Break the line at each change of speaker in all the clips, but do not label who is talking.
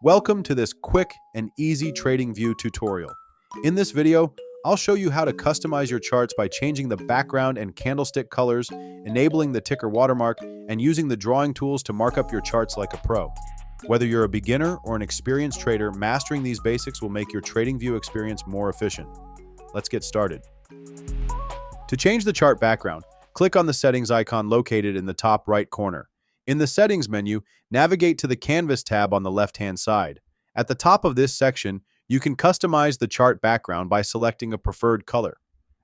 Welcome to this quick and easy TradingView tutorial. In this video, I'll show you how to customize your charts by changing the background and candlestick colors, enabling the ticker watermark, and using the drawing tools to mark up your charts like a pro. Whether you're a beginner or an experienced trader, mastering these basics will make your TradingView experience more efficient. Let's get started. To change the chart background, click on the settings icon located in the top right corner. In the Settings menu, navigate to the Canvas tab on the left-hand side. At the top of this section, you can customize the chart background by selecting a preferred color.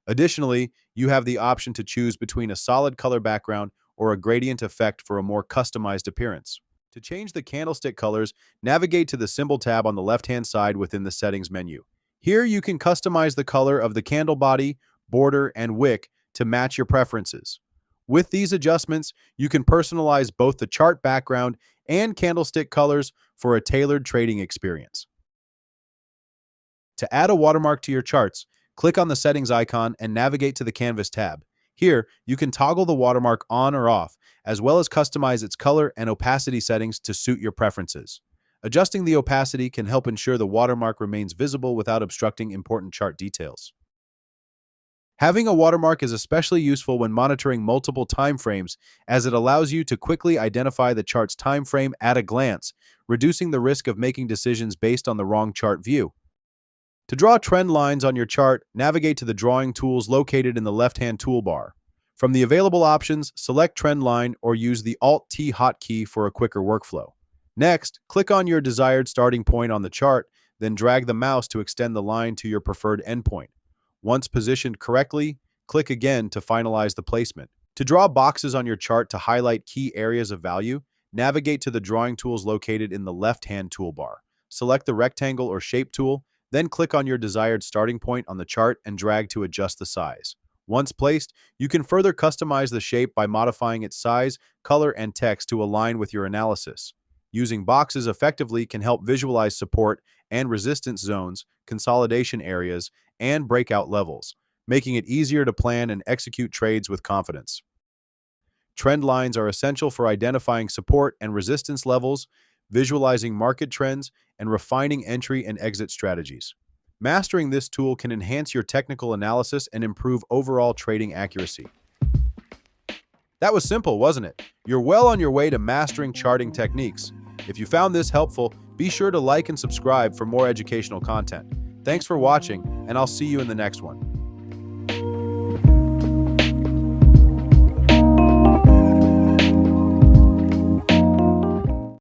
Additionally, you have the option to choose between a solid color background or a gradient effect for a more customized appearance. To change the candlestick colors, navigate to the Symbol tab on the left-hand side within the Settings menu. Here you can customize the color of the candle body, border, and wick to match your preferences. With these adjustments, you can personalize both the chart background and candlestick colors for a tailored trading experience. To add a watermark to your charts, click on the settings icon and navigate to the Canvas tab. Here, you can toggle the watermark on or off, as well as customize its color and opacity settings to suit your preferences. Adjusting the opacity can help ensure the watermark remains visible without obstructing important chart details. Having a watermark is especially useful when monitoring multiple time frames, as it allows you to quickly identify the chart's time frame at a glance, reducing the risk of making decisions based on the wrong chart view. To draw trend lines on your chart, navigate to the drawing tools located in the left-hand toolbar. From the available options, select Trend Line or use the Alt-T hotkey for a quicker workflow. Next, click on your desired starting point on the chart, then drag the mouse to extend the line to your preferred endpoint. Once positioned correctly, click again to finalize the placement. To draw boxes on your chart to highlight key areas of value, navigate to the drawing tools located in the left-hand toolbar. Select the rectangle or shape tool, then click on your desired starting point on the chart and drag to adjust the size. Once placed, you can further customize the shape by modifying its size, color, and text to align with your analysis. Using boxes effectively can help visualize support and resistance zones, consolidation areas, and breakout levels, making it easier to plan and execute trades with confidence. Trend lines are essential for identifying support and resistance levels, visualizing market trends, and refining entry and exit strategies. Mastering this tool can enhance your technical analysis and improve overall trading accuracy. That was simple, wasn't it? You're well on your way to mastering charting techniques. If you found this helpful, be sure to like and subscribe for more educational content. Thanks for watching, and I'll see you in the next one.